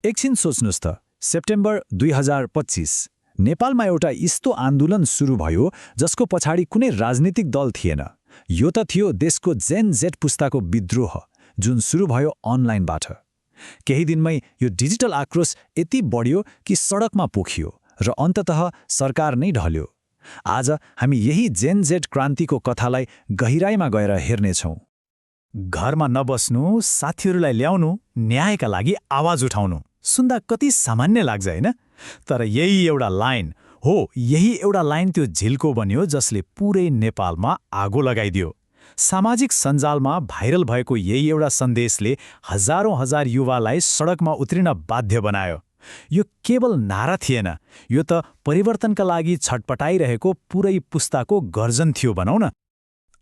एकछिन सोच्नुस् त, सेप्टेम्बर 2025 नेपालमा एउटा यस्तो आन्दोलन सुरु भयो जसको पछाडि कुनै राजनीतिक दल थिएन। यो त थियो देशको जेन जेड पुस्ताको विद्रोह, जुन सुरु भयो अनलाइनबाट। केही दिनमै यो डिजिटल आक्रोश यति बढ्यो कि सडकमा पोखियो र अन्ततः सरकार नै ढल्यो। आज हामी यही जेन जेड क्रान्तिको कथालाई गहिराईमा गएर हेर्नेछौँ। घरमा नबस्नु, साथीहरूलाई ल्याउनु, न्यायका लागि आवाज उठाउनु, सुन्दा कति सामान्य लाग्छ हैन? तर यही एउटा लाइन त्यो झिल्को बन्यो जसले पुरै नेपालमा आगो लगाइदियो। सामाजिक सञ्जालमा भाइरल भएको यही एउटा सन्देशले हजार युवालाई सडकमा उत्रिन बाध्य बनायो। यो केवल नारा थिएन, यो त परिवर्तनका लागि छटपटाइरहेको पुरै पुस्ताको गर्जन थियो भनौँ न।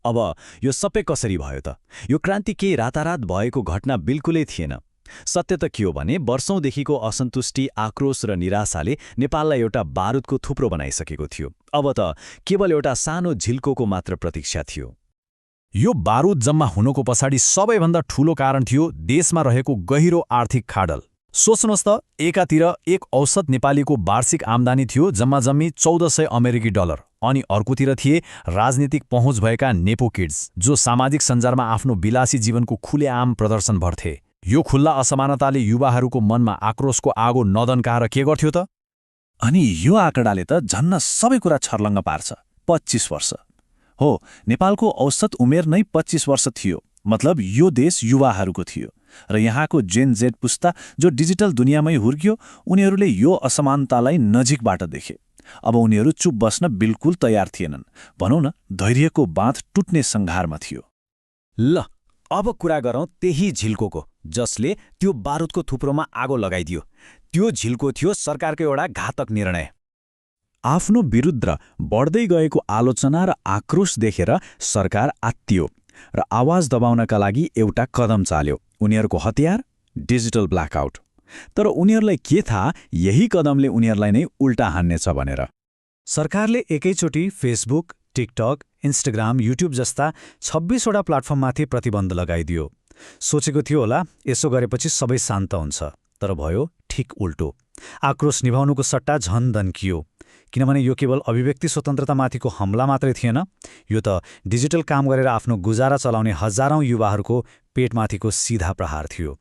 अब यो सबै कसरी भयो त? यो क्रान्ति केही रातारात भएको घटना बिल्कुलै थिएन। सत्य त के हो भने वर्षौंदेखिको असन्तुष्टि, आक्रोश र निराशाले नेपाललाई एउटा बारुदको थुप्रो बनाइसकेको थियो। अब त केवल एउटा सानो झिल्कोको मात्र प्रतीक्षा थियो। यो बारुद जम्मा हुनुको पछाडि सबैभन्दा ठूलो कारण थियो देशमा रहेको गहिरो आर्थिक खाडल। सोच्नुहोस् त, एकातिर एक औसत नेपालीको वार्षिक आम्दानी थियो जम्माजम्मी 1400 अमेरिकी डलर, अनि अर्कोतिर थिए राजनीतिक पहुँच भएका नेपो किड्स, जो सामाजिक सञ्जालमा आफ्नो विलासी जीवनको खुलेआम प्रदर्शन भर्थे। यो खुल्ला असमानताले युवाहरूको मनमा आक्रोशको आगो नदन्काएर के गर्थ्यो त? अनि यो आँकडाले त झन्न सबै कुरा छर्लङ्ग पार्छ। 25 वर्ष हो, नेपालको औसत उमेर नै 25 वर्ष थियो। मतलब यो देश युवाहरूको थियो र यहाँको जेन जेड पुस्ता जो डिजिटल दुनियाँमै हुर्कियो, उनीहरूले यो असमानतालाई नजिकबाट देखे। अब उनीहरू चुप बस्न बिल्कुल तयार थिएनन्। भनौँ न, धैर्यको बाँध टुट्ने सङ्घारमा थियो। ल, अब कुरा गरौँ त्यही झिल्कोको, जसले त्यो बारुदको थुप्रोमा आगो लगाइदियो। त्यो झिल्को थियो सरकारको एउटा घातक निर्णय। आफ्नो विरुद्ध बढ्दै गएको आलोचना र आक्रोश देखेर सरकार आत्तियो र आवाज दबाउनका लागि एउटा कदम चाल्यो। उनीहरूको हतियार डिजिटल ब्ल्याकआउट। तर उनीहरूलाई के थाहा, यही कदमले उनीहरूलाई नै उल्टा हान्नेछ भनेर। सरकारले एकैचोटि फेसबुक, टिकटक, इन्स्टाग्राम, युट्युब जस्ता 26वटा प्लाटफर्ममाथि प्रतिबन्ध लगाइदियो। सोचेको थियो होला यसो गरेपछि सबै शान्त हुन्छ, तर भयो ठिक उल्टो। आक्रोश निभाउनुको सट्टा झन दन्कियो। किनभने यो केवल अभिव्यक्ति स्वतन्त्रतामाथिको हमला मात्रै थिएन, यो त डिजिटल काम गरेर आफ्नो गुजारा चलाउने हजारौं युवाहरूको पेटमाथिको सिधा प्रहार थियो।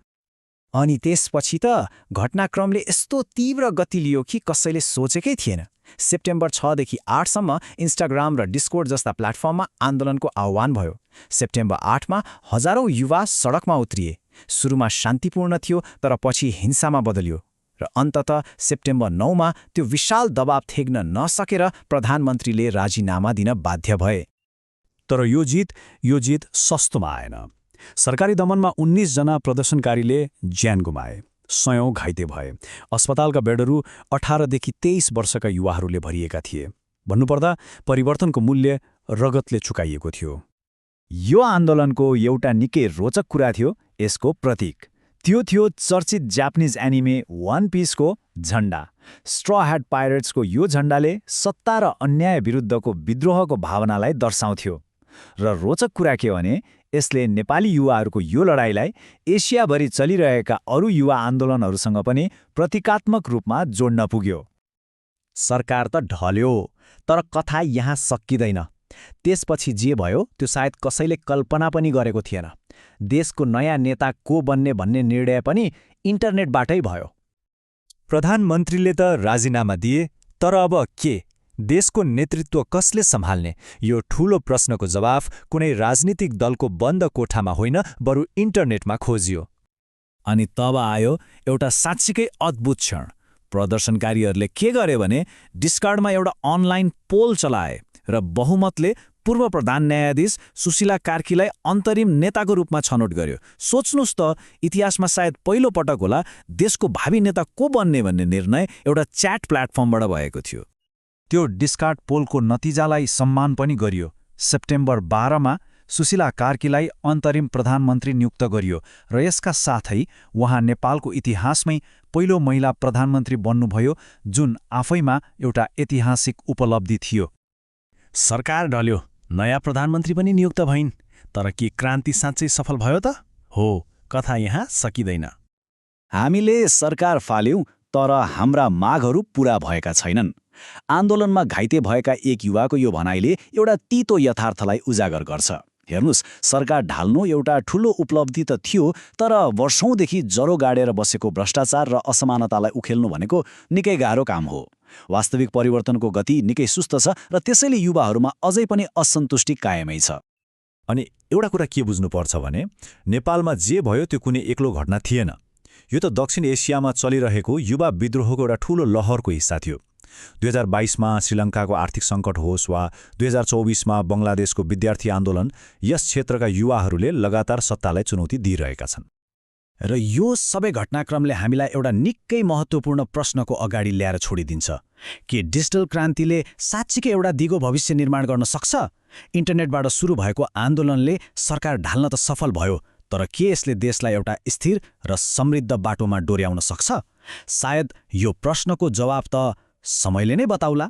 अनि त्यसपछि त घटनाक्रमले यस्तो तीव्र गति लियो कि कसैले सोचेकै थिएन। सेप्टेम्बर 6 देखि 8 सम्म इन्स्टाग्राम र डिस्कोर्ड जस्ता प्लेटफर्ममा आन्दोलनको आह्वान भयो। सेप्टेम्बर 8 मा हजारौं युवा सडकमा उत्रिए। सुरुमा शान्तिपूर्ण थियो, तर पछि हिंसामा बदल्यो र अन्ततः सेप्टेम्बर 9 मा त्यो विशाल दबाव थेग्न नसकेर प्रधानमन्त्रीले राजीनामा दिन बाध्य भए। तर यो जित सस्तोमा आएन। सरकारी दमनमा 19 जना प्रदर्शनकारीले ज्यान गुमाए, 100 घाइते भए। अस्पतालका बेडहरू 18 देखि 23 वर्षका युवाहरूले भरिएका थिए। भन्नुपर्दा परिवर्तनको मूल्य रगतले चुकाइएको थियो। यो आन्दोलनको एउटा निकै रोचक कुरा थियो यसको प्रतीक। त्यो थियो चर्चित जापानिज एनिमे वन पिसको झण्डा। स्ट्र ह्याट पाइरेट्सको यो झण्डाले सत्ता र अन्याय विरुद्धको विद्रोहको भावनालाई दर्शाउँथ्यो। र रोचक कुरा के भने यसले नेपाली युवाहरूको यो लडाईँलाई एसियाभरि चलिरहेका अरू युवा आन्दोलनहरूसँग पनि प्रतीकात्मक रूपमा जोड्न पुग्यो। सरकार त ढल्यो, तर कथा यहाँ सकिँदैन। त्यसपछि जे भयो त्यो सायद कसैले कल्पना पनि गरेको थिएन। देशको नयाँ नेता को बन्ने भन्ने निर्णय पनि इन्टरनेटबाटै भयो। प्रधानमन्त्रीले त राजीनामा दिए, तर अब के? देशको नेतृत्व कसले सम्हाल्ने? यो ठूलो प्रश्नको जवाफ कुनै राजनीतिक दलको बन्द कोठामा होइन, बरु इन्टरनेटमा खोजियो। अनि तब आयो एउटा साँच्चीकै अद्भुत क्षण। प्रदर्शनकारीहरूले के गरे भने डिस्कर्डमा एउटा अनलाइन पोल चलाए र बहुमतले पूर्व प्रधान न्यायाधीश सुशीला कार्कीलाई अन्तरिम नेताको रूपमा छनौट गर्यो। सोच्नुस् त, इतिहासमा सायद पहिलो पटक होला देशको भावी नेता को बन्ने भन्ने निर्णय एउटा च्याट प्लेटफर्मबाट भएको थियो। त्यो डिस्कार्ड पोलको नतिजालाई सम्मान पनि गरियो। सेप्टेम्बर 12 मा सुशीला कार्कीलाई अन्तरिम प्रधानमन्त्री नियुक्त गरियो र यसका साथै उहाँ नेपालको इतिहासमै पहिलो महिला प्रधानमन्त्री बन्नुभयो, जुन आफैमा एउटा ऐतिहासिक उपलब्धि थियो। सरकार ढल्यो, नयाँ प्रधानमन्त्री पनि नियुक्त भइन्, तर के क्रान्ति साँच्चै सफल भयो त? हो, कथा यहाँ सकिँदैन। हामीले सरकार फाल्यौं तर हाम्रा मागहरू पूरा भएका छैनन्। आन्दोलनमा घाइते भएका एक युवाको यो भनाइले एउटा तितो यथार्थलाई उजागर गर्छ। हेर्नुस्, सरकार ढाल्नु एउटा ठूलो उपलब्धि त थियो, तर वर्षौंदेखि जरो गाडेर बसेको भ्रष्टाचार र असमानतालाई उखेल्नु भनेको निकै गाह्रो काम हो। वास्तविक परिवर्तनको गति निकै सुस्त छ र त्यसैले युवाहरूमा अझै पनि असन्तुष्टि कायमै छ। अनि एउटा कुरा के बुझ्नुपर्छ भने नेपालमा जे भयो त्यो कुनै एक्लो घटना थिएन। यो त दक्षिण एसियामा चलिरहेको युवा विद्रोहको एउटा ठूलो लहरको हिस्सा थियो। 2022मा श्रीलङ्काको आर्थिक सङ्कट होस् वा 2024मा बङ्गलादेशको विद्यार्थी आन्दोलन, यस क्षेत्रका युवाहरूले लगातार सत्तालाई चुनौती दिइरहेका छन्। र यो सबै घटनाक्रमले हामीलाई एउटा निकै महत्त्वपूर्ण प्रश्नको अगाडि ल्याएर छोडिदिन्छ कि डिजिटल क्रान्तिले साँच्चीकै एउटा दिगो भविष्य निर्माण गर्न सक्छ? इन्टरनेटबाट सुरु भएको आन्दोलनले सरकार ढाल्न त सफल भयो, तर के यसले देशलाई एउटा स्थिर र समृद्ध बाटोमा डोर्याउन सक्छ? सायद यो प्रश्नको जवाब त समयले नै बताउला।